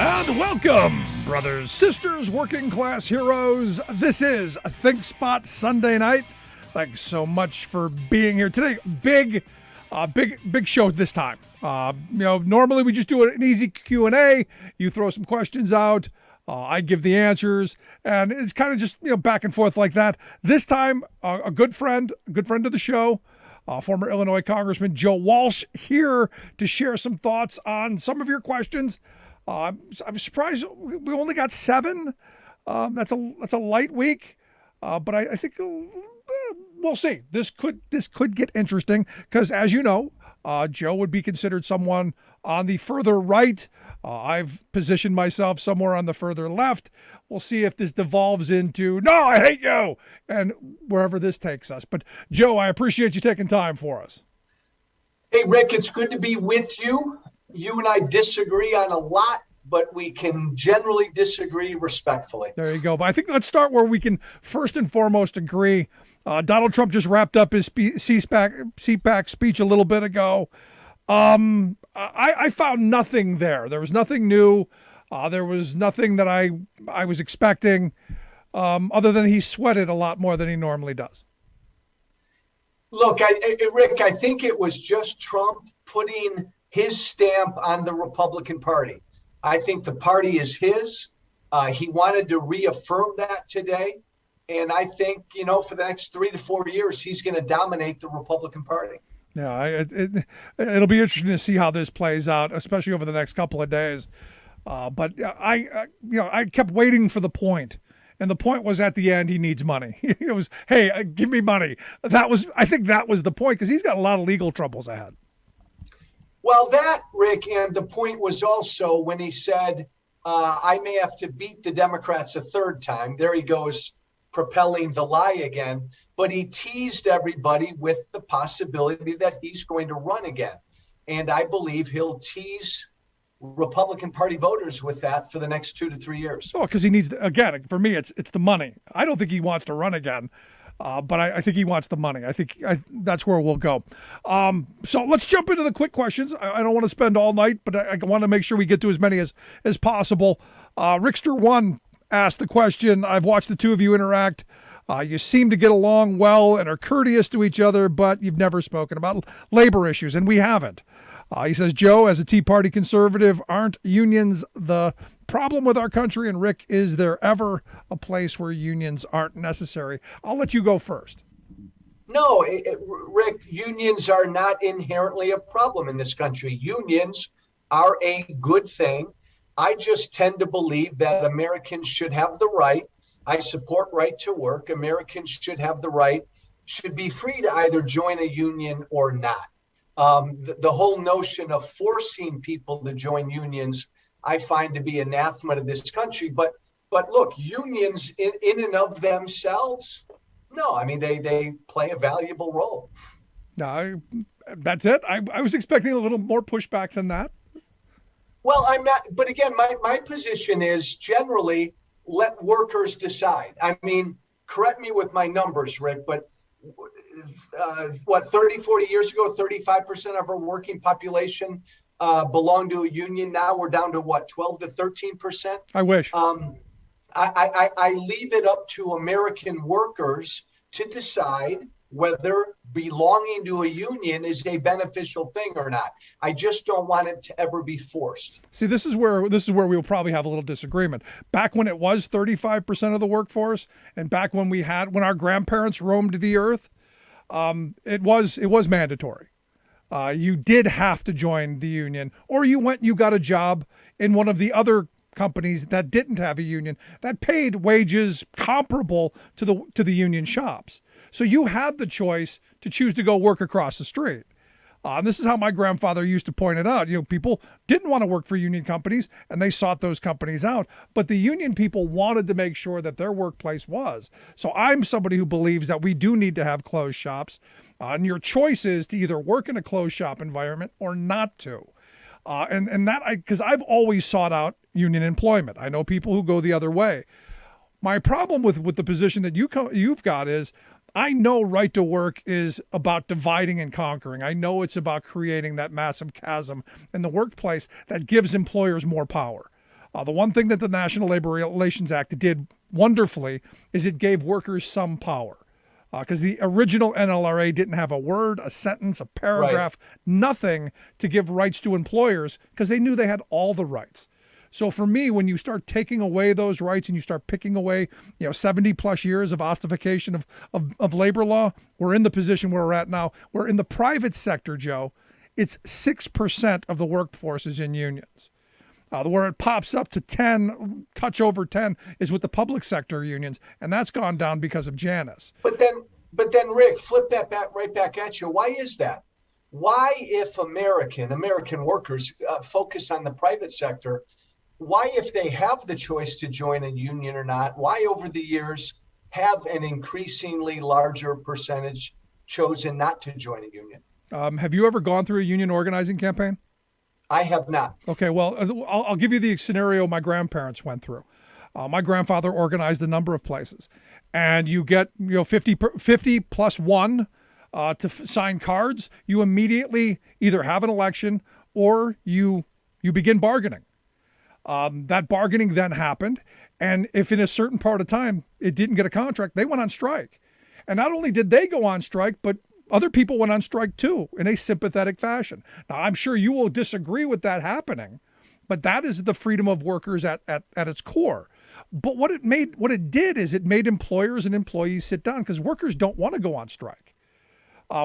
And welcome, brothers, sisters, working class heroes. This is ThinkSpot Sunday night. Thanks so much for being here today. Big show this time. Normally we just do an easy Q&A. You throw some questions out. I give the answers, and it's kind of just back and forth like that. This time, a good friend of the show, former Illinois Congressman Joe Walsh, here to share some thoughts on some of your questions. I'm surprised we only got 7. That's a light week, but I think we'll see. This could get interesting because, as you know, Joe would be considered someone on the further right. I've positioned myself somewhere on the further left. We'll see if this devolves into, no, I hate you, and wherever this takes us. But, Joe, I appreciate you taking time for us. Hey, Rick, it's good to be with you. You and I disagree on a lot, but we can generally disagree respectfully. There you go. But I think let's start where we can first and foremost agree. Donald Trump just wrapped up his CPAC speech a little bit ago. I found nothing there. There was nothing new. There was nothing that I was expecting, other than he sweated a lot more than he normally does. Look, Rick, I think it was just Trump putting his stamp on the Republican Party. I think the party is his. He wanted to reaffirm that today. And I think, for the next 3 to 4 years, he's going to dominate the Republican Party. Yeah, it'll be interesting to see how this plays out, especially over the next couple of days. But I kept waiting for the point. And the point was at the end, he needs money. It was, hey, give me money. I think that was the point, because he's got a lot of legal troubles ahead. Well, that, Rick, and the point was also when he said, I may have to beat the Democrats a third time. There he goes, propelling the lie again. But he teased everybody with the possibility that he's going to run again. And I believe he'll tease Republican Party voters with that for the next 2 to 3 years. Oh, because he needs, again, for me, it's the money. I don't think he wants to run again. But I think he wants the money. I think that's where we'll go. So let's jump into the quick questions. I don't want to spend all night, but I want to make sure we get to as many as possible. Rickster1 asked the question. I've watched the two of you interact. You seem to get along well and are courteous to each other, but you've never spoken about labor issues, and we haven't. He says, Joe, as a Tea Party conservative, aren't unions the problem with our country? And Rick, is there ever a place where unions aren't necessary? I'll let you go first. No, Rick, unions are not inherently a problem in this country. Unions are a good thing. I just tend to believe that Americans should have the right. I support right to work. Americans should have the right, should be free to either join a union or not. The whole notion of forcing people to join unions, I find to be anathema to this country. But look, unions in and of themselves, no, I mean, they play a valuable role. No, that's it. I was expecting a little more pushback than that. Well, I'm not. But again, my position is generally let workers decide. I mean, correct me with my numbers, Rick, but 30, 40 years ago, 35% of our working population belonged to a union. Now we're down to 12 to 13%. I wish. I leave it up to American workers to decide whether belonging to a union is a beneficial thing or not. I just don't want it to ever be forced. See, this is where we'll probably have a little disagreement. Back when it was 35% of the workforce, and back when our grandparents roamed the earth, it was mandatory. You did have to join the union, or you got a job in one of the other companies that didn't have a union that paid wages comparable to the union shops. So you had the choice to choose to go work across the street. This is how my grandfather used to point it out. People didn't want to work for union companies, and they sought those companies out. But the union people wanted to make sure that their workplace was. So I'm somebody who believes that we do need to have closed shops. And your choice is to either work in a closed shop environment or not to. Because I've always sought out union employment. I know people who go the other way. My problem with the position that you've got is, I know right to work is about dividing and conquering. I know it's about creating that massive chasm in the workplace that gives employers more power. The one thing that the National Labor Relations Act did wonderfully is it gave workers some power. Because the original NLRA didn't have a word, a sentence, a paragraph, nothing to give rights to employers because they knew they had all the rights. So for me, when you start taking away those rights and you start picking away, 70 plus years of ossification of labor law, we're in the position where we're at now. We're in the private sector, Joe. It's 6% of the workforce is in unions. Where it pops up to 10, touch over 10, is with the public sector unions, and that's gone down because of Janus. But then, Rick, flip that right back at you. Why is that? Why, if American workers focus on the private sector, why, if they have the choice to join a union or not, why over the years have an increasingly larger percentage chosen not to join a union? Have you ever gone through a union organizing campaign? I have not. Okay, well, I'll give you the scenario my grandparents went through. My grandfather organized a number of places, and you get 50 plus one to sign cards. You immediately either have an election or you begin bargaining. That bargaining then happened, and if in a certain part of time it didn't get a contract, they went on strike. And not only did they go on strike, but other people went on strike too in a sympathetic fashion. Now, I'm sure you will disagree with that happening, but that is the freedom of workers at its core. But what it did is it made employers and employees sit down because workers don't want to go on strike.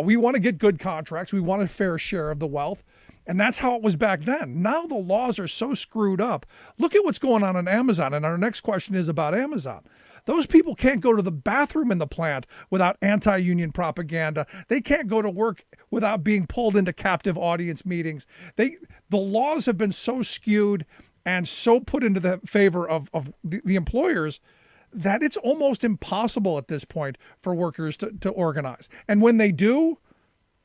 We want to get good contracts. We want a fair share of the wealth. And that's how it was back then. Now the laws are so screwed up. Look at what's going on Amazon. And our next question is about Amazon. Those people can't go to the bathroom in the plant without anti-union propaganda. They can't go to work without being pulled into captive audience meetings. The laws have been so skewed and so put into the favor of the employers that it's almost impossible at this point for workers to organize. And when they do,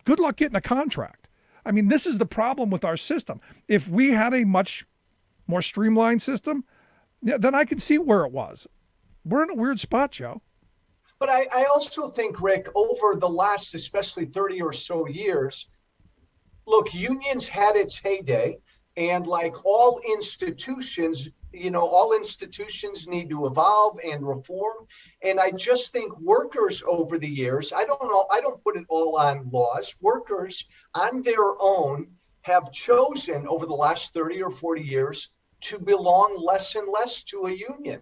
good luck getting a contract. I mean, this is the problem with our system. If we had a much more streamlined system, then I could see where it was. We're in a weird spot, Joe. But I also think, Rick, over the last, especially 30 or so years, look, unions had its heyday. And like all institutions, all institutions need to evolve and reform. And I just think workers over the years, I don't put it all on laws. Workers on their own have chosen over the last 30 or 40 years to belong less and less to a union.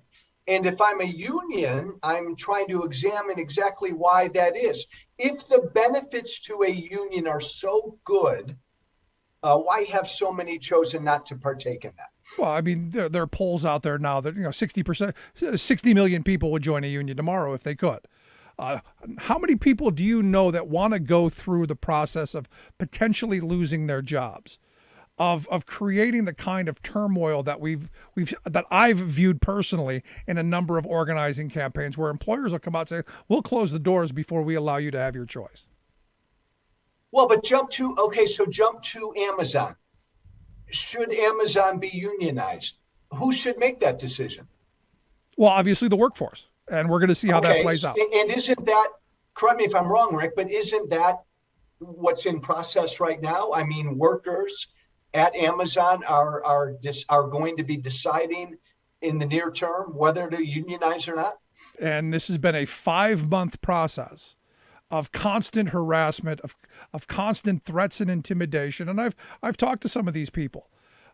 And if I'm a union, I'm trying to examine exactly why that is. If the benefits to a union are so good, why have so many chosen not to partake in that? Well, I mean, there are polls out there now that 60%, 60 million people would join a union tomorrow if they could. How many people do you know that want to go through the process of potentially losing their jobs, of creating the kind of turmoil that that I've viewed personally in a number of organizing campaigns where employers will come out and say, "We'll close the doors before we allow you to have your choice." Well, but jump to Amazon. Should Amazon be unionized? Who should make that decision? Well, obviously the workforce, and we're going to see how that plays out. And isn't that, correct me if I'm wrong, Rick, but isn't that what's in process right now? I mean, workers at Amazon are going to be deciding in the near term whether to unionize or not. And this has been a 5-month process of constant harassment, of constant threats and intimidation. And I've talked to some of these people.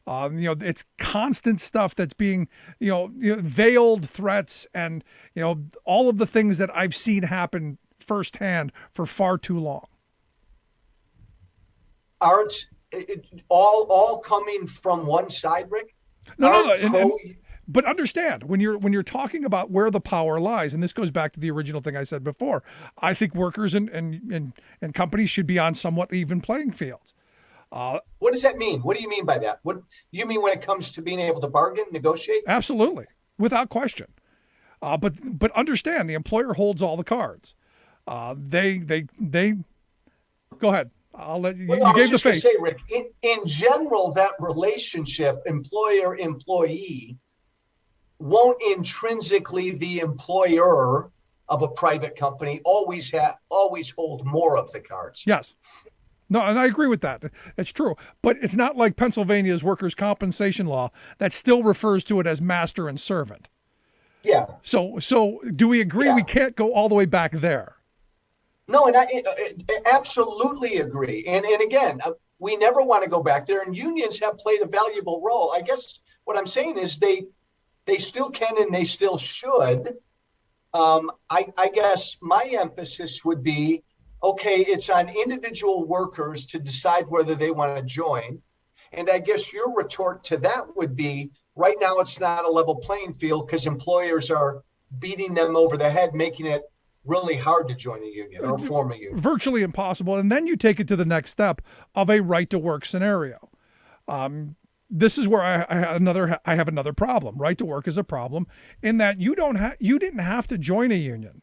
It's constant stuff that's being, veiled threats and, all of the things that I've seen happen firsthand for far too long. Aren't all coming from one side, Rick? No. But understand, when you're talking about where the power lies, and this goes back to the original thing I said before, I think workers and companies should be on somewhat even playing fields. What does that mean? What do you mean by that? What you mean when it comes to being able to bargain, negotiate? Absolutely, without question. But understand, the employer holds all the cards. They go ahead. I'll let you. Well, you gave the face. Say, Rick, in general, that relationship, employer-employee, won't intrinsically the employer of a private company always hold more of the cards? Yes. No, and I agree with that. It's true. But it's not like Pennsylvania's workers' compensation law that still refers to it as master and servant. Yeah. So do we agree we can't go all the way back there? No, and I absolutely agree. And again, we never want to go back there. And unions have played a valuable role. I guess what I'm saying is they still can and they still should. I guess my emphasis would be, okay, it's on individual workers to decide whether they want to join. And I guess your retort to that would be, right now it's not a level playing field because employers are beating them over the head, making it really hard to join a union or form a union. Virtually impossible. And then you take it to the next step of a right to work scenario. This is where I have another problem. Right to work is a problem in that you didn't have to join a union.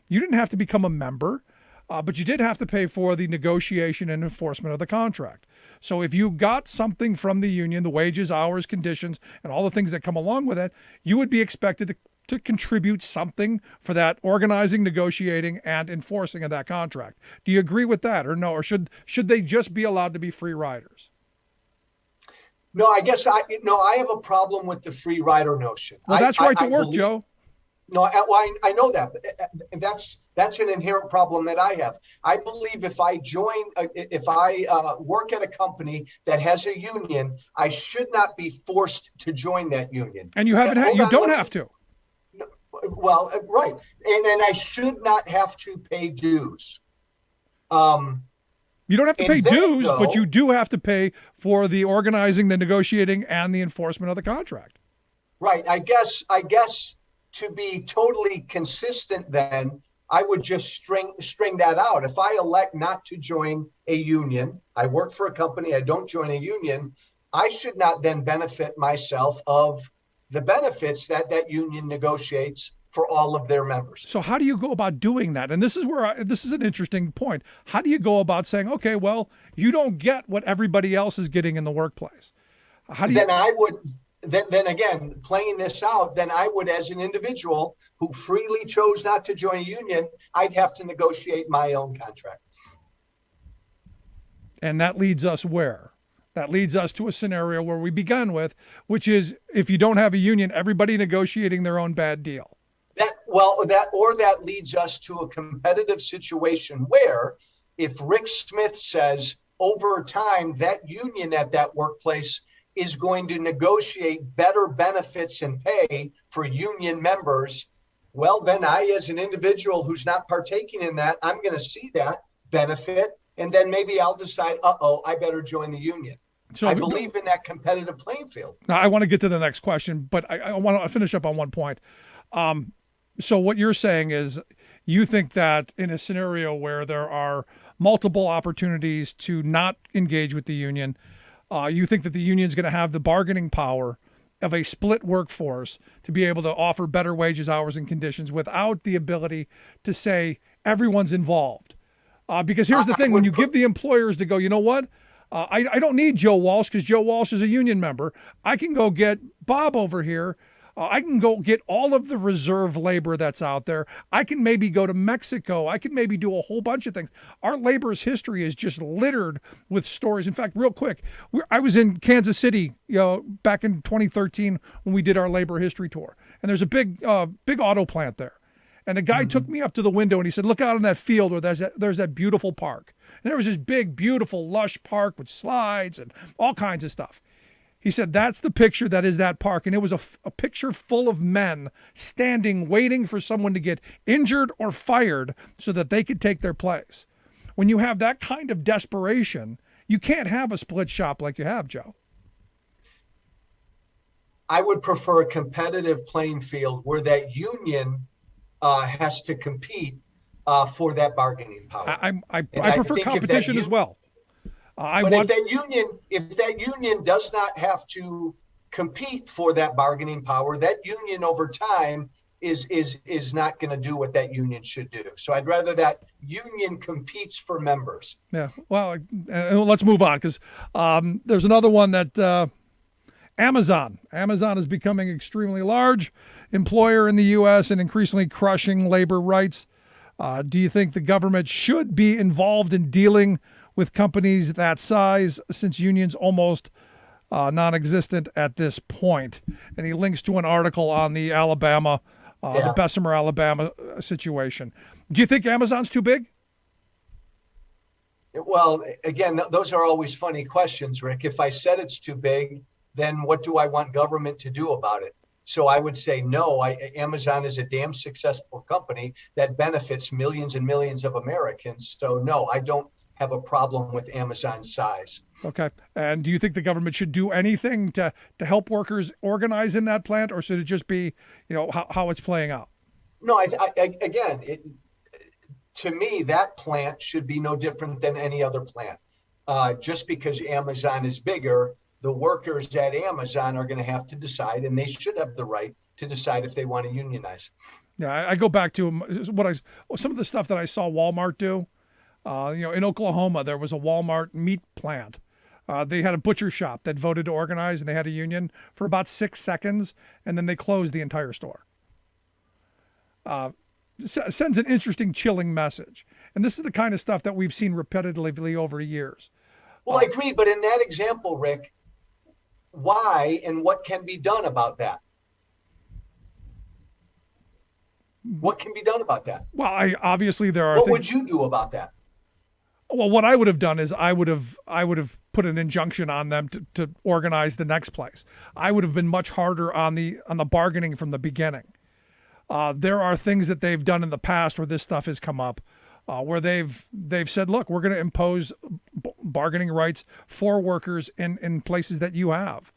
You didn't have to become a member, but you did have to pay for the negotiation and enforcement of the contract. So if you got something from the union, the wages, hours, conditions, and all the things that come along with it, you would be expected to contribute something for that organizing, negotiating, and enforcing of that contract. Do you agree with that, or no? Or should they just be allowed to be free riders? No, I guess I have a problem with the free rider notion. Well, that's right to work, Joe. No, I know that, but that's an inherent problem that I have. I believe if I work at a company that has a union, I should not be forced to join that union. And you don't have to. Well, right, and I should not have to pay dues. You don't have to pay dues, but you do have to pay for the organizing, the negotiating, and the enforcement of the contract. Right. I guess to be totally consistent, then I would just string that out. If I elect not to join a union, I work for a company, I don't join a union, I should not then benefit myself of the benefits that union negotiates for all of their members. So how do you go about doing that? And this is where this is an interesting point. How do you go about saying, okay, well, you don't get what everybody else is getting in the workplace? Then again, playing this out, then I would, as an individual who freely chose not to join a union, I'd have to negotiate my own contract. And that leads us where? That leads us to a scenario where we began with, which is if you don't have a union, everybody negotiating their own bad deal. That leads us to a competitive situation where if Rick Smith says over time that union at that workplace is going to negotiate better benefits and pay for union members, well, then I, as an individual who's not partaking in that, I'm going to see that benefit. And then maybe I'll decide, I better join the union. So I believe in that competitive playing field. Now, I want to get to the next question, but I want to finish up on one point. So what you're saying is you think that in a scenario where there are multiple opportunities to not engage with the union, you think that the union is going to have the bargaining power of a split workforce to be able to offer better wages, hours, and conditions without the ability to say everyone's involved. Because here's the thing, when you give the employers to go, you know what? I don't need Joe Walsh because Joe Walsh is a union member. I can go get Bob over here. I can go get all of the reserve labor that's out there. I can maybe go to Mexico. I can maybe do a whole bunch of things. Our labor's history is just littered with stories. In fact, real quick, I was in Kansas City, back in 2013 when we did our labor history tour. And there's a big auto plant there. And the guy took me up to the window and he said, look out on that field where there's that beautiful park. And there was this big, beautiful, lush park with slides and all kinds of stuff. He said, that's the picture that is that park. And it was a picture full of men standing, waiting for someone to get injured or fired so that they could take their place. When you have that kind of desperation, you can't have a split shop like you have, Joe. I would prefer a competitive playing field where that union has to compete for that bargaining power. I prefer competition as well. If that union does not have to compete for that bargaining power, that union over time is not going to do what that union should do. So I'd rather that union competes for members. Yeah. Well, let's move on because there's another one that Amazon is becoming extremely large employer in the U.S. and increasingly crushing labor rights. Do you think the government should be involved in dealing with companies that size, since unions almost non-existent at this point. And he links to an article on the Alabama, the Bessemer, Alabama situation. Do you think Amazon's too big? Well, again, those are always funny questions, Rick. If I said it's too big, then what do I want government to do about it? So I would say no. Amazon is a damn successful company that benefits millions and millions of Americans. So no, I don't have a problem with Amazon's size. Okay. And do you think the government should do anything to help workers organize in that plant, or should it just be, how it's playing out? No, to me, that plant should be no different than any other plant. Just because Amazon is bigger, the workers at Amazon are going to have to decide, and they should have the right to decide if they want to unionize. Yeah, I go back to some of the stuff that I saw Walmart do. In Oklahoma, there was a Walmart meat plant. They had a butcher shop that voted to organize, and they had a union for about 6 seconds, and then they closed the entire store. Sends an interesting, chilling message. And this is the kind of stuff that we've seen repetitively over years. Well, I agree. But in that example, Rick, why and what can be done about that? What can be done about that? Well, obviously there are. What would you do about that? Well, what I would have done is I would have put an injunction on them to organize the next place. I would have been much harder on the bargaining from the beginning. There are things that they've done in the past where this stuff has come up, where they've said, look, we're going to impose bargaining rights for workers in places that you have.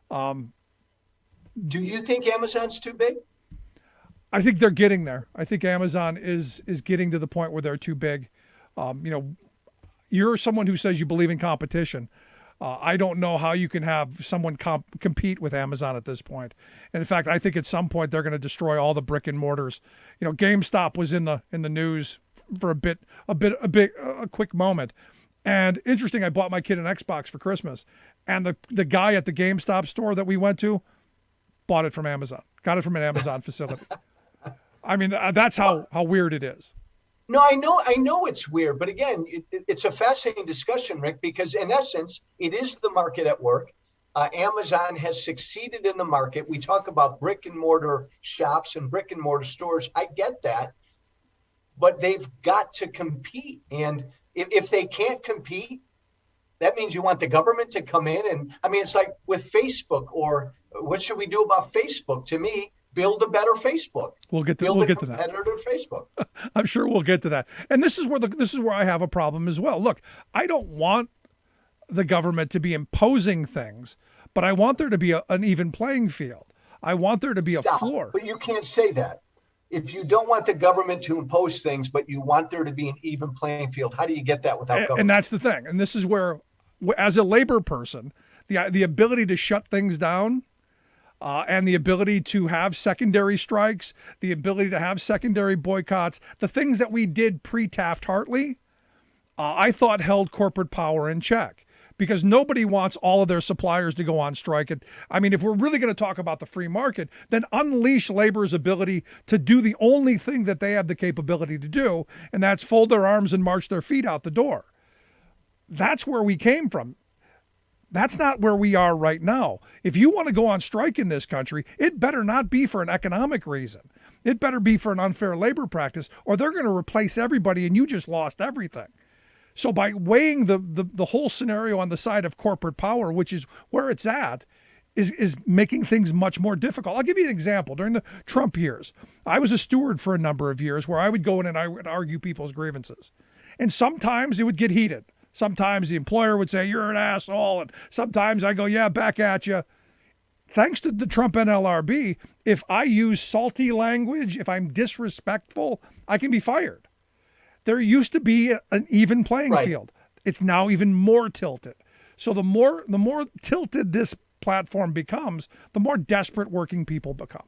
Do you think Amazon's too big? I think they're getting there. I think Amazon is getting to the point where they're too big. You're someone who says you believe in competition. I don't know how you can have someone compete with Amazon at this point. And in fact, I think at some point they're going to destroy all the brick and mortars. GameStop was in the news for a quick moment. And interesting, I bought my kid an Xbox for Christmas, and the guy at the GameStop store that we went to bought it from Amazon. Got it from an Amazon facility. I mean, that's how weird it is. No, I know it's weird, but again, it's a fascinating discussion, Rick, because in essence, it is the market at work. Amazon has succeeded in the market. We talk about brick and mortar shops and brick and mortar stores. I get that, but they've got to compete. And if they can't compete, that means you want the government to come in. And I mean, it's like with Facebook, or what should we do about Facebook? To me, build a better Facebook. We'll get to that. Competitor to Facebook. I'm sure we'll get to that. And this is where I have a problem as well. Look, I don't want the government to be imposing things, but I want there to be an even playing field. I want there to be a floor. But you can't say that. If you don't want the government to impose things, but you want there to be an even playing field, how do you get that without government? And that's the thing. And this is where, as a labor person, the ability to shut things down, and the ability to have secondary strikes, the ability to have secondary boycotts, the things that we did pre-Taft-Hartley, I thought held corporate power in check, because nobody wants all of their suppliers to go on strike. I mean, if we're really going to talk about the free market, then unleash labor's ability to do the only thing that they have the capability to do, and that's fold their arms and march their feet out the door. That's where we came from. That's not where we are right now. If you want to go on strike in this country, it better not be for an economic reason. It better be for an unfair labor practice, or they're going to replace everybody and you just lost everything. So by weighing the whole scenario on the side of corporate power, which is where it's at, is making things much more difficult. I'll give you an example. During the Trump years, I was a steward for a number of years where I would go in and I would argue people's grievances. And sometimes it would get heated. Sometimes the employer would say, you're an asshole. And sometimes I go, yeah, back at you. Thanks to the Trump NLRB, if I use salty language, if I'm disrespectful, I can be fired. There used to be an even playing field. It's now even more tilted. So the more tilted this platform becomes, the more desperate working people become.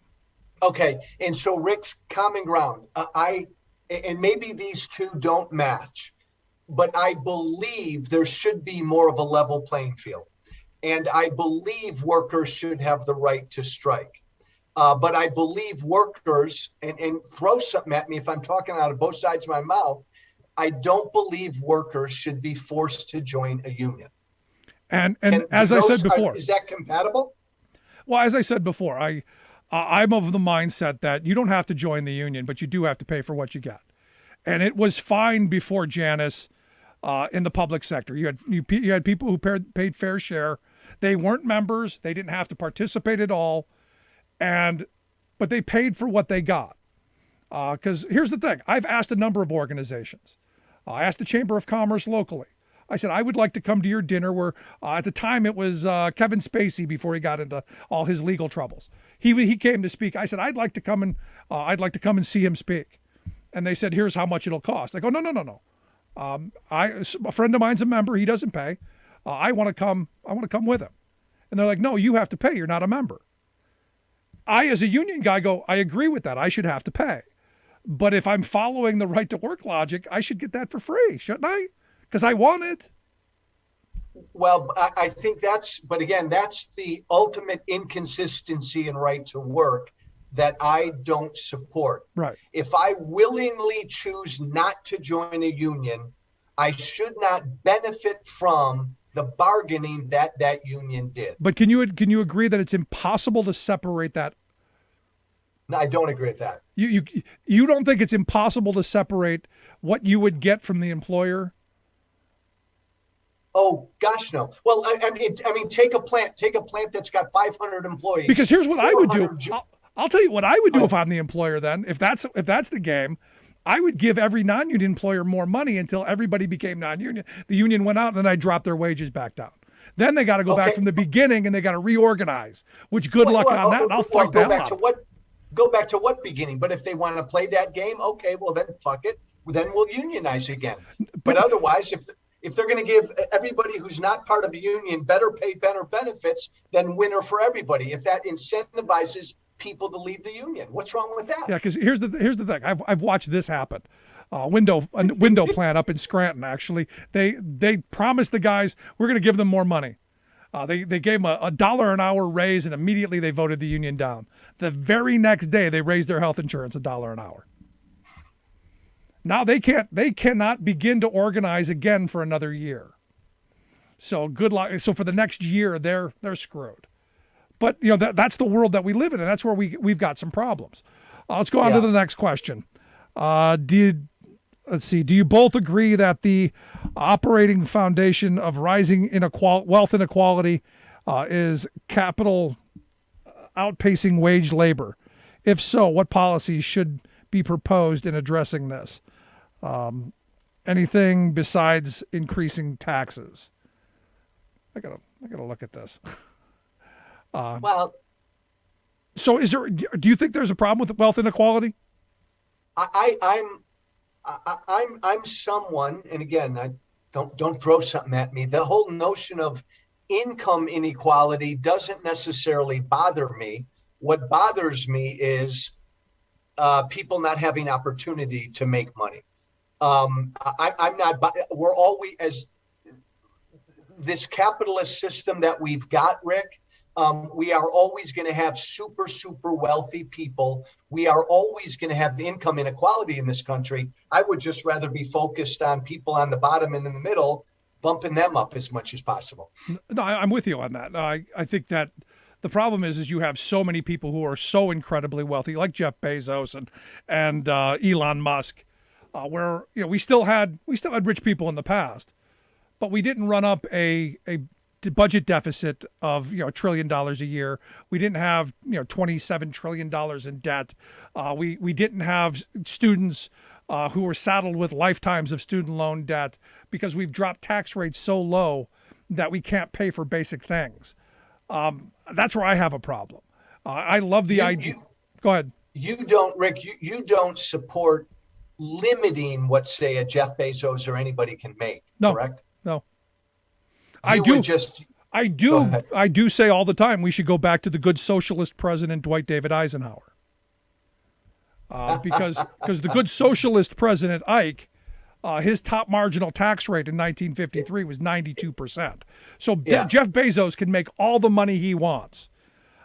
Okay. And so Rick's common ground, and maybe these two don't match, but I believe there should be more of a level playing field. And I believe workers should have the right to strike. But I believe workers, and throw something at me if I'm talking out of both sides of my mouth, I don't believe workers should be forced to join a union. And as I said before, is that compatible? well, as I said before, I'm of the mindset that you don't have to join the union, but you do have to pay for what you get. And it was fine before Janus in the public sector. You had people who paid fair share. They weren't members. They didn't have to participate at all, but they paid for what they got. Because here's the thing: I've asked a number of organizations. I asked the Chamber of Commerce locally. I said, I would like to come to your dinner where at the time it was Kevin Spacey before he got into all his legal troubles. He came to speak. I said, I'd like to come and see him speak. And they said, here's how much it'll cost. I go, no. A friend of mine's a member. He doesn't pay. I want to come with him. And they're like, no, you have to pay. You're not a member. I, as a union guy, go, I agree with that. I should have to pay. But if I'm following the right to work logic, I should get that for free, shouldn't I? Because I want it. Well, I think that's the ultimate inconsistency in right to work that I don't support. Right. If I willingly choose not to join a union, I should not benefit from the bargaining that union did. But can you agree that it's impossible to separate that? No, I don't agree with that. You don't think it's impossible to separate what you would get from the employer? Oh gosh, no. Well, I mean, take a plant that's got 500 employees. Because here's what I would do. I'll tell you what I would do if I'm the employer. Then, if that's the game, I would give every non-union employer more money until everybody became non-union. The union went out, and then I dropped their wages back down. Then they got to go back from the beginning, and they got to reorganize. Which good luck on that. And I'll fight the hell out. Go back to what beginning? But if they want to play that game, okay, well then fuck it. Then we'll unionize again. But otherwise, if they're going to give everybody who's not part of a union better pay, better benefits, then winner for everybody. If that incentivizes people to leave the union, what's wrong with that? Yeah, because here's the thing. I've watched this happen. A window plant up in Scranton. Actually, they promised the guys we're going to give them more money. They gave them a $1 an hour raise, and immediately they voted the union down. The very next day, they raised their health insurance $1 an hour. Now they cannot begin to organize again for another year. So good luck. So for the next year, they're screwed. But that's the world that we live in, and that's where we've got some problems. Let's go on to the next question. Do you both agree that the operating foundation of rising wealth inequality is capital outpacing wage labor? If so, what policies should be proposed in addressing this? Anything besides increasing taxes? I gotta look at this. Well, so do you think there's a problem with wealth inequality? I'm someone, and again, I don't throw something at me. The whole notion of income inequality doesn't necessarily bother me. What bothers me is people not having opportunity to make money. I'm not. We're always, as this capitalist system that we've got, Rick. We are always going to have super wealthy people. We are always going to have income inequality in this country. I would just rather be focused on people on the bottom and in the middle, bumping them up as much as possible. No, I'm with you on that. I think that the problem is you have so many people who are so incredibly wealthy, like Jeff Bezos and Elon Musk, where we still had rich people in the past, but we didn't run up a budget deficit of $1 trillion a year. We didn't have $27 trillion in debt. We didn't have students who were saddled with lifetimes of student loan debt because we've dropped tax rates so low that we can't pay for basic things. That's where I have a problem. I love the idea. Go ahead. You don't, Rick. You don't support limiting what, say, a Jeff Bezos or anybody can make. No, correct? No. I do say all the time we should go back to the good socialist president Dwight David Eisenhower, because the good socialist president Ike, his top marginal tax rate in 1953 was 92%. So Jeff Bezos can make all the money he wants,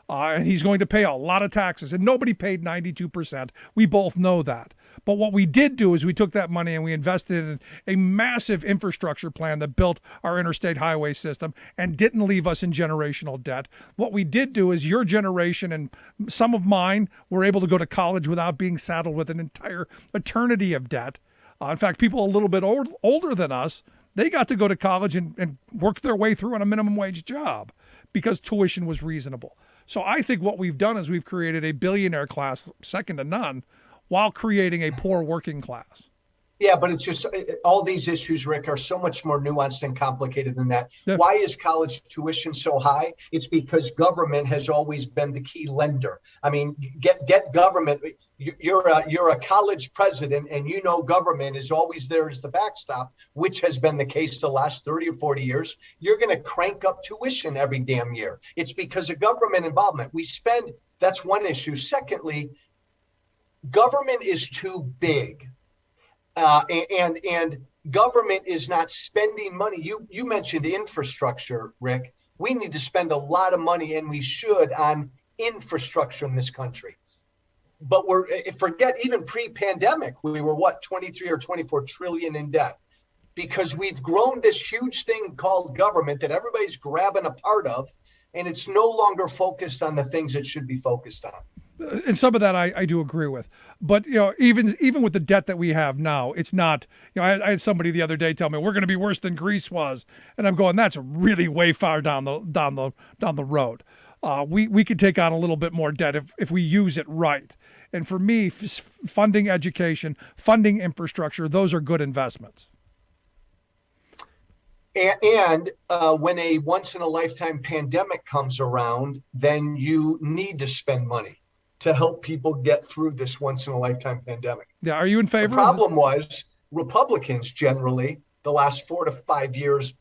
and he's going to pay a lot of taxes, and nobody paid 92%. We both know that. But what we did do is we took that money and we invested in a massive infrastructure plan that built our interstate highway system and didn't leave us in generational debt. What we did do is your generation and some of mine were able to go to college without being saddled with an entire eternity of debt. In fact, people a little bit older than us, they got to go to college and work their way through on a minimum wage job because tuition was reasonable. So I think what we've done is we've created a billionaire class, second to none, while creating a poor working class. Yeah, but it's just all these issues, Rick, are so much more nuanced and complicated than that. Yeah. Why is college tuition so high? It's because government has always been the key lender. I mean, get government. You're a college president, and you know government is always there as the backstop, which has been the case the last 30 or 40 years. You're going to crank up tuition every damn year. It's because of government involvement. That's one issue. Secondly, government is too big. And government is not spending money. You mentioned infrastructure, Rick. We need to spend a lot of money, and we should, on infrastructure in this country. But forget even pre-pandemic, we were 23 or 24 trillion in debt because we've grown this huge thing called government that everybody's grabbing a part of, and it's no longer focused on the things it should be focused on. And some of that I do agree with, but even with the debt that we have now, it's not. I had somebody the other day tell me we're going to be worse than Greece was, and I'm going, that's really way far down the road. We could take on a little bit more debt if we use it right. And for me, funding education, funding infrastructure, those are good investments. And when a once in a lifetime pandemic comes around, then you need to spend money to help people get through this once in a lifetime pandemic. Yeah, are you in favor? The problem was Republicans generally, the last 4 to 5 years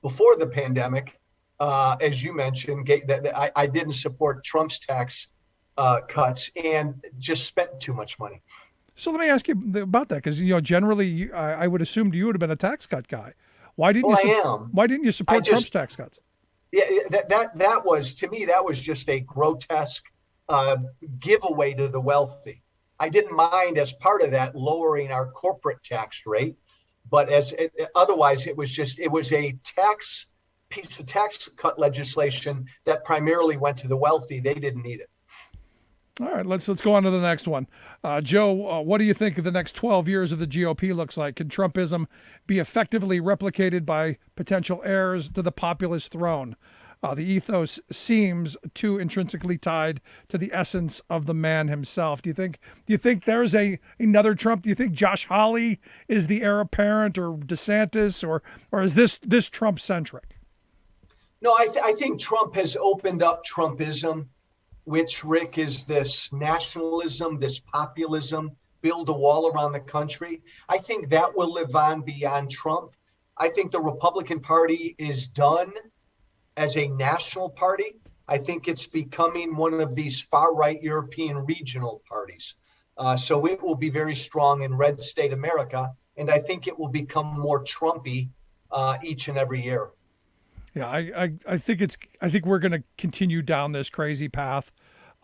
before the pandemic, as you mentioned, I didn't support Trump's tax cuts and just spent too much money. So let me ask you about that, because generally I would assume you would have been a tax cut guy. Why didn't you support Trump's tax cuts? Yeah, that was, to me, that was just a grotesque giveaway to the wealthy. I didn't mind as part of that lowering our corporate tax rate, but otherwise it was a piece of tax cut legislation that primarily went to the wealthy. They didn't need it. All right, let's go on to the next one. Joe, what do you think of the next 12 years of the GOP looks like? Can Trumpism be effectively replicated by potential heirs to the populist throne? The ethos seems too intrinsically tied to the essence of the man himself. Do you think there's another Trump? Do you think Josh Hawley is the heir apparent, or DeSantis, or is this Trump centric? No, I think Trump has opened up Trumpism, which, Rick, is this nationalism, this populism, build a wall around the country. I think that will live on beyond Trump. I think the Republican Party is done as a national party. I think it's becoming one of these far-right European regional parties. So it will be very strong in red state America, and I think it will become more Trumpy each and every year. Yeah, I think we're going to continue down this crazy path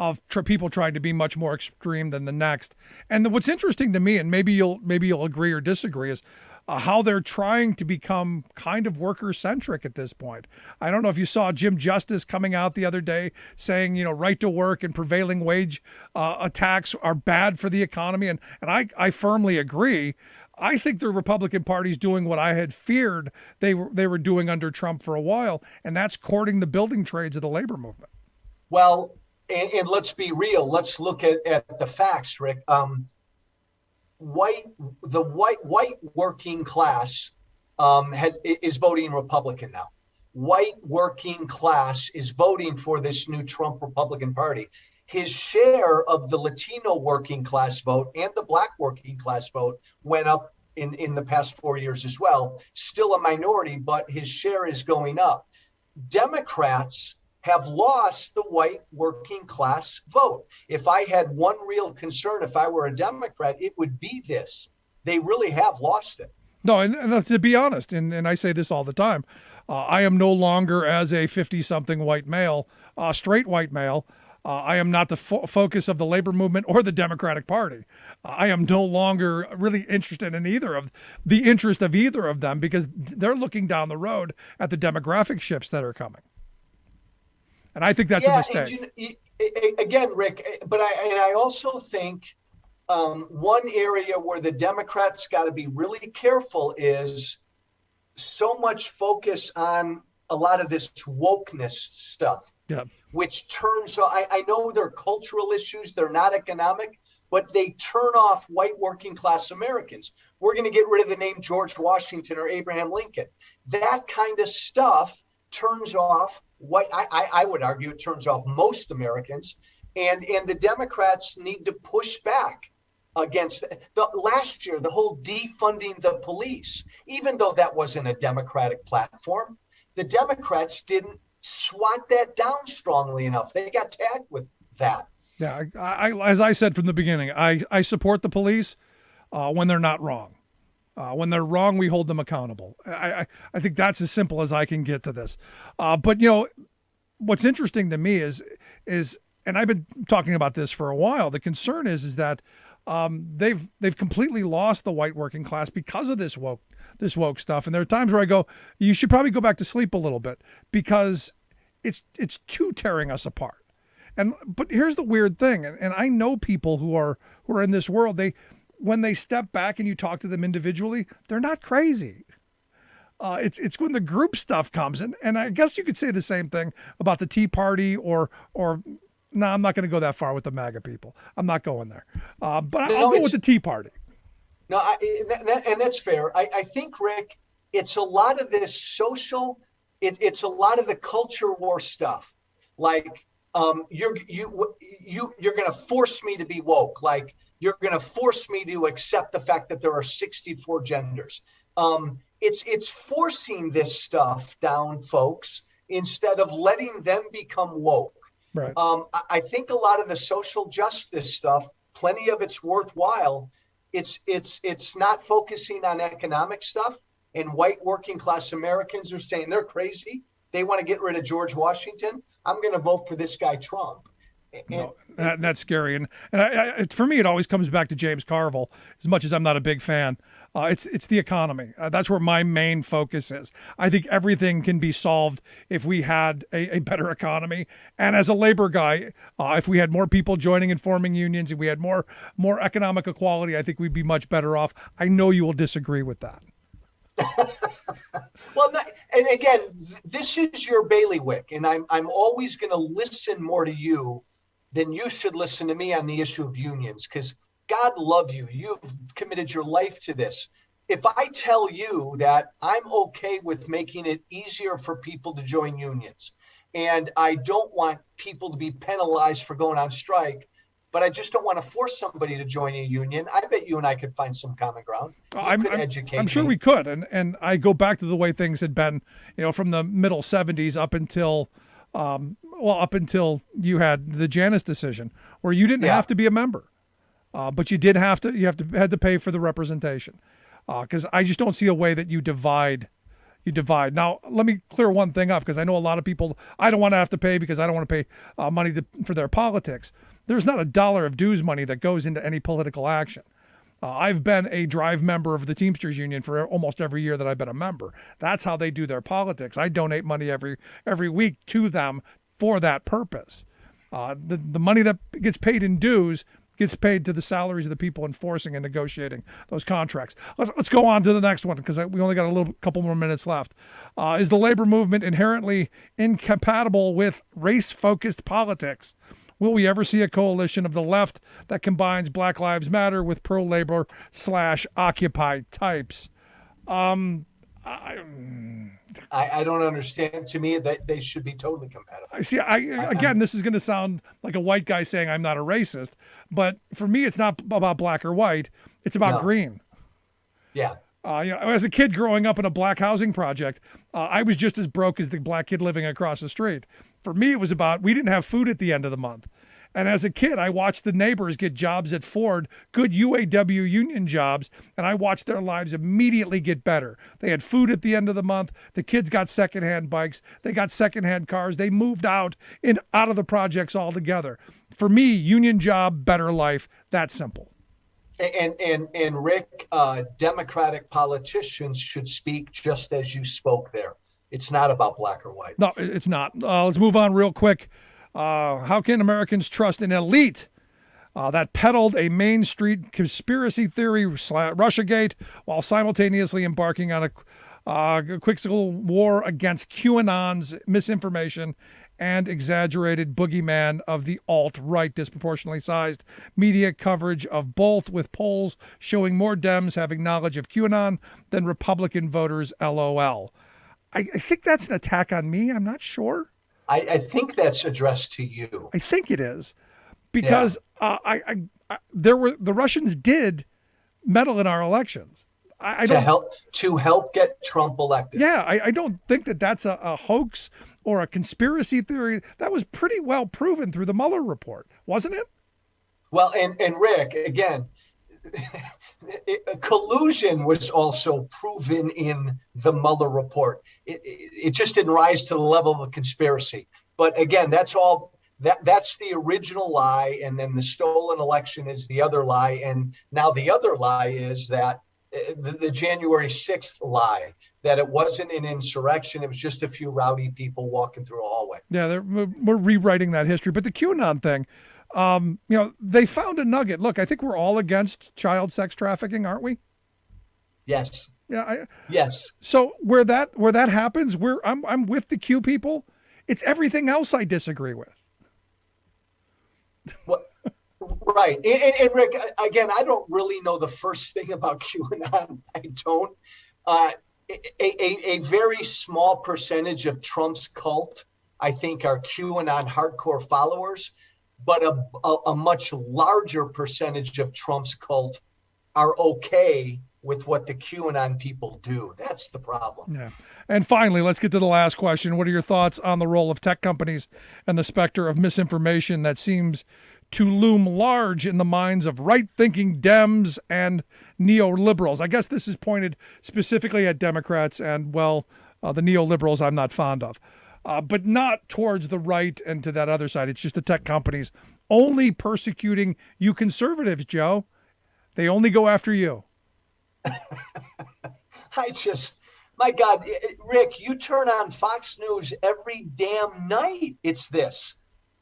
of people trying to be much more extreme than the next. And what's interesting to me, and maybe you'll agree or disagree, is how they're trying to become kind of worker-centric at this point. I don't know if you saw Jim Justice coming out the other day saying, right to work and prevailing wage attacks are bad for the economy. And I firmly agree. I think the Republican Party's doing what I had feared they were doing under Trump for a while, and that's courting the building trades of the labor movement. Well, and let's be real. Let's look at the facts, Rick. White working class is voting Republican now. White working class is voting for this new Trump Republican Party. His share of the Latino working class vote and the Black working class vote went up in the past 4 years as well. Still a minority, but his share is going up. Democrats have lost the white working class vote. If I had one real concern, if I were a Democrat, it would be this. They really have lost it. No, and to be honest, and I say this all the time, I am no longer, as a 50-something white male, straight white male, I am not the focus of the labor movement or the Democratic Party. I am no longer really interested in the interest of either of them because they're looking down the road at the demographic shifts that are coming. And I think that's a mistake. And again, Rick, but I also think one area where the Democrats got to be really careful is so much focus on a lot of this wokeness stuff. Yeah. Which turns, I know they're cultural issues, they're not economic, but they turn off white working class Americans. We're going to get rid of the name George Washington or Abraham Lincoln. That kind of stuff turns off white. I would argue it turns off most Americans, and the Democrats need to push back against last year, the whole defunding the police, even though that wasn't a Democratic platform, the Democrats didn't swat that down strongly enough. They got tagged with that. Yeah, as I said from the beginning, I support the police when they're not wrong. When they're wrong, we hold them accountable. I think that's as simple as I can get to this. But what's interesting to me is, and I've been talking about this for a while. The concern is that they've completely lost the white working class because of this woke stuff. And there are times where I go, you should probably go back to sleep a little bit because it's too tearing us apart. But here's the weird thing. And I know people who are in this world, when they step back and you talk to them individually, they're not crazy. It's when the group stuff comes. And I guess you could say the same thing about the Tea Party or no, I'm not going to go that far with the MAGA people. I'm not going there. But I'll go with the Tea Party. No, and that's fair. I think, Rick, it's a lot of this social, it's a lot of the culture war stuff. Like, you're going to force me to be woke. Like, you're going to force me to accept the fact that there are 64 genders. It's forcing this stuff down folks instead of letting them become woke. Right. I think a lot of the social justice stuff, plenty of it's worthwhile. It's not focusing on economic stuff, and white working class Americans are saying they're crazy. They want to get rid of George Washington. I'm going to vote for this guy Trump. That's scary. And for me, it always comes back to James Carville. As much as I'm not a big fan, it's the economy. That's where my main focus is. I think everything can be solved if we had a better economy. And as a labor guy, if we had more people joining and forming unions, if we had more economic equality, I think we'd be much better off. I know you will disagree with that. Well, and again, this is your bailiwick, and I'm always going to listen more to you than you should listen to me on the issue of unions, because God love you. You've committed your life to this. If I tell you that I'm okay with making it easier for people to join unions, and I don't want people to be penalized for going on strike, but I just don't want to force somebody to join a union, I bet you and I could find some common ground. I'm sure we could. And I go back to the way things had been, from the middle 70s up until you had the Janus decision, where you didn't have to be a member, but you had to pay for the representation, because I just don't see a way that you divide. Now, let me clear one thing up, because I know a lot of people, I don't want to have to pay because I don't want to pay money for their politics. There's not a dollar of dues money that goes into any political action. I've been a drive member of the Teamsters Union for almost every year that I've been a member. That's how they do their politics. I donate money every week to them for that purpose. The money that gets paid in dues gets paid to the salaries of the people enforcing and negotiating those contracts. Let's go on to the next one, because we only got a couple more minutes left. Is the labor movement inherently incompatible with race-focused politics? Will we ever see a coalition of the left that combines Black Lives Matter with pro-labor / Occupy types? I don't understand. To me, that they should be totally compatible. Again, this is going to sound like a white guy saying I'm not a racist, but for me, it's not about black or white. It's about green. Yeah. As a kid growing up in a black housing project, I was just as broke as the black kid living across the street. For me, it was about, we didn't have food at the end of the month. And as a kid, I watched the neighbors get jobs at Ford, good UAW union jobs, and I watched their lives immediately get better. They had food at the end of the month. The kids got secondhand bikes. They got secondhand cars. They moved out of the projects altogether. For me, union job, better life. That simple. And Rick, Democratic politicians should speak just as you spoke there. It's not about black or white. No, it's not. Let's move on real quick. How can Americans trust an elite that peddled a Main Street conspiracy theory, Russiagate, while simultaneously embarking on a quick civil war against QAnon's misinformation and exaggerated boogeyman of the alt-right, disproportionately sized media coverage of both, with polls showing more Dems having knowledge of QAnon than Republican voters, LOL. I think that's an attack on me. I'm not sure. I think that's addressed to you. I think it is, because the Russians did meddle in our elections. To help get Trump elected. Yeah, I don't think that's a hoax or a conspiracy theory. That was pretty well proven through the Mueller report, wasn't it? Well, and Rick, again, collusion was also proven in the Mueller report. It just didn't rise to the level of a conspiracy. But again, that's the original lie, and then the stolen election is the other lie. And now the other lie is that the January 6th lie, that it wasn't an insurrection. It was just a few rowdy people walking through a hallway. Yeah, we're rewriting that history. But the QAnon thing, they found a nugget. Look, I think we're all against child sex trafficking, aren't we? Yes. Yeah. Yes. So where that happens, I'm with the Q people. It's everything else I disagree with. What? Right. And Rick, again, I don't really know the first thing about QAnon. I don't. A very small percentage of Trump's cult, I think, are QAnon hardcore followers, but a much larger percentage of Trump's cult are okay with what the QAnon people do. That's the problem. Yeah. And finally, let's get to the last question. What are your thoughts on the role of tech companies and the specter of misinformation that seems to loom large in the minds of right-thinking Dems and neoliberals? I guess this is pointed specifically at Democrats and, the neoliberals I'm not fond of, but not towards the right and to that other side. It's just the tech companies only persecuting you conservatives, Joe. They only go after you. My God, Rick, you turn on Fox News every damn night. It's this.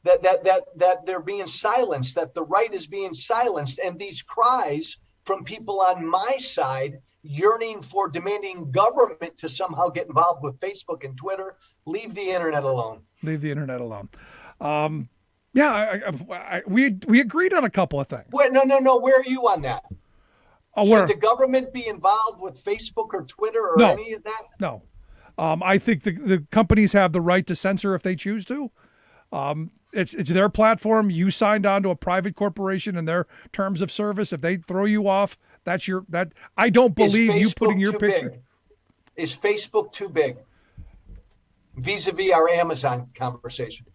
That they're being silenced, that the right is being silenced, and these cries from people on my side yearning for demanding government to somehow get involved with Facebook and Twitter. Leave the internet alone. Leave the internet alone. We agreed on a couple of things. Wait, no. Where are you on that? Should the government be involved with Facebook or Twitter or any of that? No. I think the companies have the right to censor if they choose to. It's their platform. You signed on to a private corporation and their terms of service. If they throw you off, I don't believe you putting your picture. Big? Is Facebook too big? Vis-a-vis our Amazon conversation.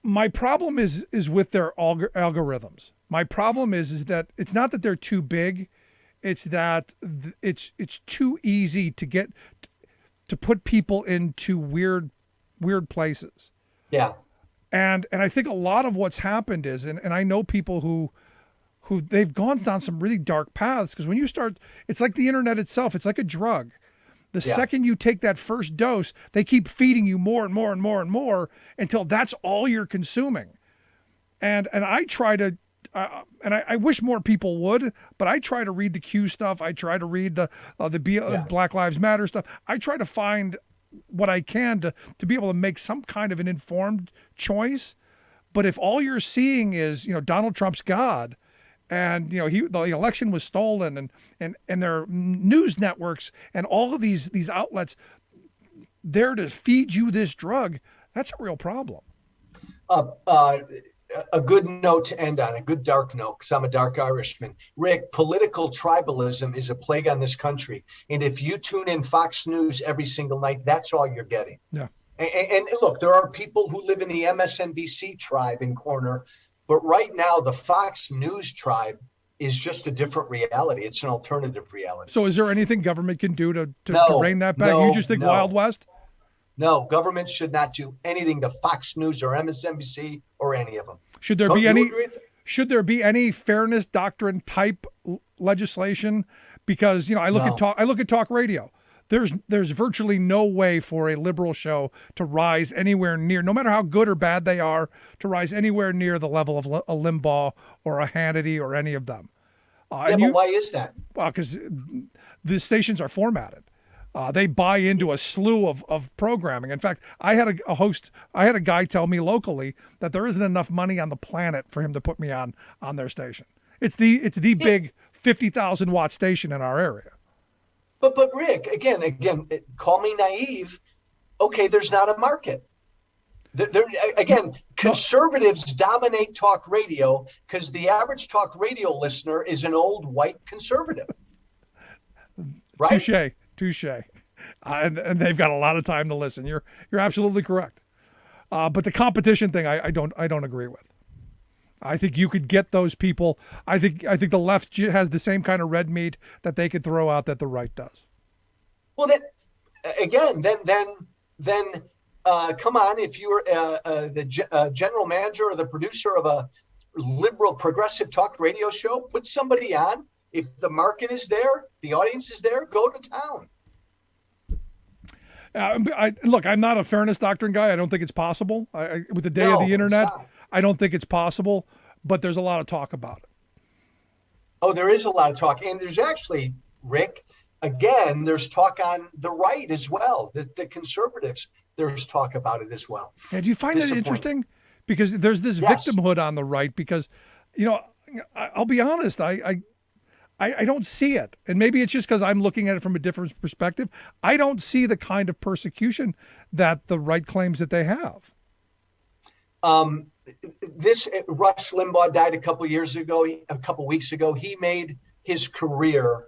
My problem is with their algorithms. My problem is that it's not that they're too big. It's that it's too easy to put people into weird places. Yeah. And I think a lot of what's happened is, and I know people who they've gone down some really dark paths, because when you start, it's like the internet itself. It's like a drug. The second you take that first dose, they keep feeding you more and more and more and more until that's all you're consuming. And I try to, and I wish more people would, but I try to read the Q stuff. I try to read the Black Lives Matter stuff. I try to find what I can to be able to make some kind of an informed choice. But if all you're seeing is, Donald Trump's God, and the election was stolen, and their news networks and all of these outlets there to feed you this drug, that's a real problem. A good note to end on, a good dark note, because I'm a dark Irishman. Rick, political tribalism is a plague on this country. And if you tune in Fox News every single night, that's all you're getting. Yeah. And look, there are people who live in the MSNBC tribe in corner, but right now the Fox News tribe is just a different reality. It's an alternative reality. So is there anything government can do to No, rein that back? no, You just think no. Wild West? No, government should not do anything to Fox News or MSNBC or any of them. Should there Don't be you any? agree with it? Should there be any fairness doctrine type legislation? Because I look No. at talk radio. There's virtually no way for a liberal show to rise anywhere near, no matter how good or bad they are, to rise anywhere near the level of a Limbaugh or a Hannity or any of them. Yeah, but why is that? Well, because the stations are formatted. They buy into a slew of programming. In fact, I had a guy tell me locally that there isn't enough money on the planet for him to put me on their station. It's the big 50,000 watt station in our area. But Rick, again, call me naive. Okay, there's not a market. Again, conservatives dominate talk radio because the average talk radio listener is an old white conservative. Right? Touche. And they've got a lot of time to listen. You're absolutely correct. But the competition thing, I don't agree with. I think you could get those people. I think the left has the same kind of red meat that they could throw out that the right does. Well, then come on. If you're the general manager or the producer of a liberal progressive talk radio show, put somebody on. If the market is there, the audience is there, go to town. Look, I'm not a fairness doctrine guy. I don't think it's possible. With the day of the internet, I don't think it's possible, but there's a lot of talk about it. Oh, there is a lot of talk. And there's actually, Rick, again, there's talk on the right as well. The conservatives, there's talk about it as well. And do you find that interesting? Because there's this victimhood on the right because, I'll be honest, I don't see it. And maybe it's just because I'm looking at it from a different perspective. I don't see the kind of persecution that the right claims that they have. Rush Limbaugh died a couple weeks ago. He made his career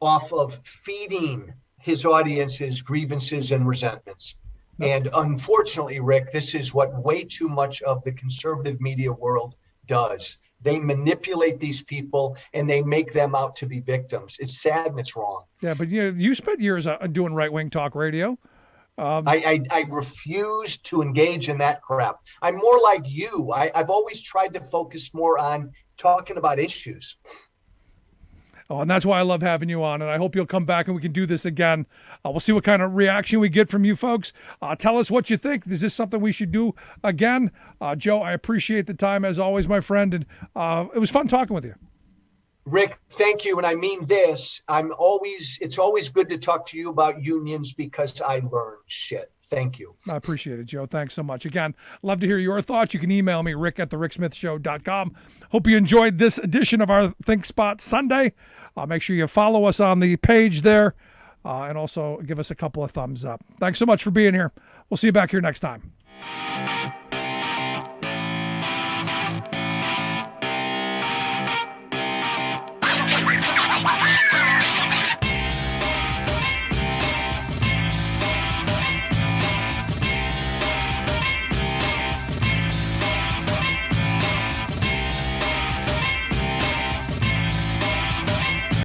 off of feeding his audience's grievances and resentments. Nope. And unfortunately, Rick, this is what way too much of the conservative media world does. They manipulate these people and they make them out to be victims. It's sad and it's wrong. Yeah, but you spent years doing right-wing talk radio. I refuse to engage in that crap. I'm more like you. I've always tried to focus more on talking about issues. Oh, and that's why I love having you on. And I hope you'll come back and we can do this again. We'll see what kind of reaction we get from you folks. Tell us what you think. Is this something we should do again? Joe, I appreciate the time as always, my friend. And it was fun talking with you. Rick, thank you. And I mean this. It's always good to talk to you about unions because I learn shit. Thank you. I appreciate it, Joe. Thanks so much. Again, love to hear your thoughts. You can email me, rick@thericksmithshow.com. Hope you enjoyed this edition of our ThinkSpot Sunday. Make sure you follow us on the page there and also give us a couple of thumbs up. Thanks so much for being here. We'll see you back here next time.